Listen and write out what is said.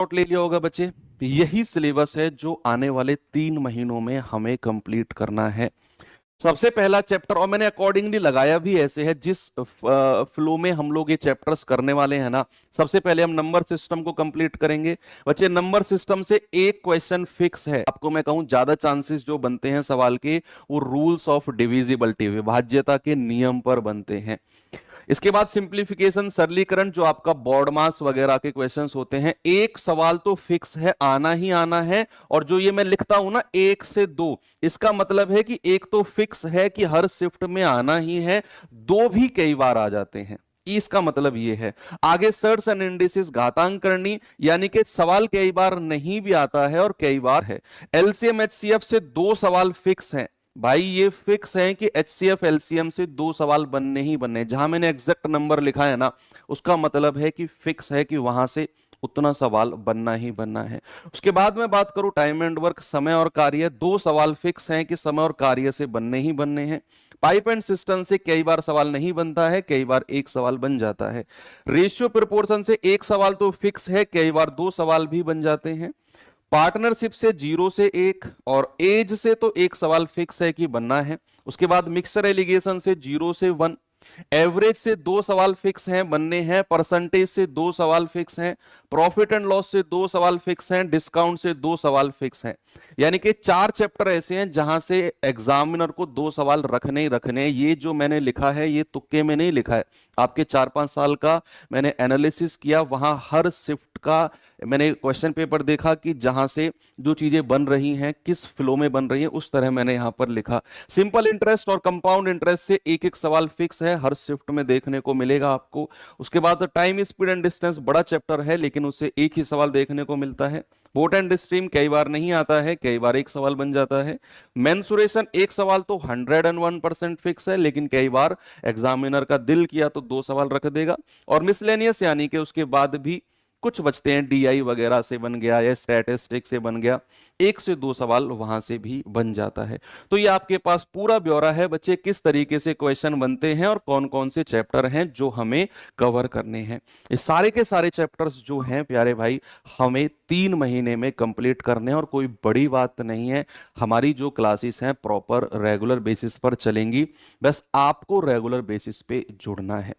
Note ले लिया होगा बच्चे। यही सिलेबस है जो आने वाले 3 महीनों में हमें कंप्लीट करना है। सबसे पहला चैप्टर, और मैंने अकॉर्डिंगली लगाया भी ऐसे है जिस फ्लो में हम लोग ये चैप्टर्स करने वाले हैं ना। सबसे पहले हम नंबर सिस्टम को कंप्लीट करेंगे। बच्चे नंबर सिस्टम से एक क्वेश्चन फिक्स है, आपको मैं कहूं ज्यादा चांसेस जो बनते हैं सवाल के वो रूल्स ऑफ डिविजिबिलिटी, विभाज्यता के नियम पर बनते हैं। इसके बाद सिंप्लीफिकेशन, सरलीकरण, जो आपका बोर्ड मास वगैरह के क्वेश्चंस होते हैं। एक सवाल तो फिक्स है, आना ही आना है। और जो ये मैं लिखता हूं ना 1 से 2, इसका मतलब है कि एक तो फिक्स है कि हर शिफ्ट में आना ही है, 2 भी कई बार आ जाते हैं, इसका मतलब ये है। आगे सर्ट्स एंड इंडिसेस, घातांक करनी, यानी कि सवाल कई बार नहीं भी आता है और कई बार है। एलसीएम एचसीएफ से 2 सवाल फिक्स हैं भाई, ये फिक्स है कि एचसीएफ एलसीएम से 2 सवाल बनने ही बनने। जहां मैंने एग्जैक्ट नंबर लिखा है ना, उसका मतलब है कि फिक्स है कि वहां से उतना सवाल बनना ही बनना है। उसके बाद मैं बात करूं टाइम एंड वर्क, समय और कार्य, 2 सवाल फिक्स हैं कि समय और कार्य से बनने ही बनने हैं। पाइप एंड सिस्टम से कई बार सवाल नहीं बनता है, कई बार एक सवाल बन जाता है। रेशियो प्रोपोर्शन से एक सवाल तो फिक्स है, कई बार 2 सवाल भी बन जाते हैं। पार्टनरशिप से 0 से 1 और एज से तो एक सवाल फिक्स है कि बनना है। उसके बाद मिक्सर एलिगेशन से 0 से 1, एवरेज से 2 सवाल फिक्स हैं, बनने हैं। परसेंटेज से 2 सवाल फिक्स हैं। प्रॉफिट एंड लॉस से 2 सवाल फिक्स हैं। डिस्काउंट से 2 सवाल फिक्स हैं। यानी कि 4 चैप्टर ऐसे हैं जहां से एग्जामिनर को 2 सवाल रखने ही रखने। ये जो मैंने लिखा है ये तुक्के में नहीं लिखा है, आपके 4-5 साल का मैंने एनालिसिस किया, वहां हर शिफ्ट का मैंने क्वेश्चन पेपर देखा कि जहां से जो चीजें बन रही हैं किस फ्लो में बन रही हैं, उस तरह मैंने यहां पर लिखा। सिंपल इंटरेस्ट और कंपाउंड इंटरेस्ट से एक एक सवाल फिक्स है, हर शिफ्ट में देखने को मिलेगा आपको। उसके बाद टाइम स्पीड एंड डिस्टेंस, बड़ा चैप्टर है लेकिन उससे एक ही सवाल देखने को मिलता है। बोट एंड स्ट्रीम कई बार नहीं आता है, कई बार एक सवाल बन जाता है। मेंसुरेशन, एक सवाल तो 101% फिक्स है, लेकिन कई बार एग्जामिनर का दिल किया तो 2 सवाल रख देगा। और मिसलेनियस यानी कि उसके बाद भी कुछ बचते हैं, डीआई वगैरह से बन गया या स्टैटिस्टिक से बन गया, 1 से 2 सवाल वहां से भी बन जाता है। तो ये आपके पास पूरा ब्यौरा है बच्चे, किस तरीके से क्वेश्चन बनते हैं और कौन कौन से चैप्टर हैं जो हमें कवर करने हैं। ये सारे के सारे चैप्टर्स जो हैं प्यारे भाई, हमें 3 महीने में कंप्लीट करने हैं और कोई बड़ी बात नहीं है। हमारी जो क्लासेस हैं प्रॉपर रेगुलर बेसिस पर चलेंगी, बस आपको रेगुलर बेसिस पे जुड़ना है।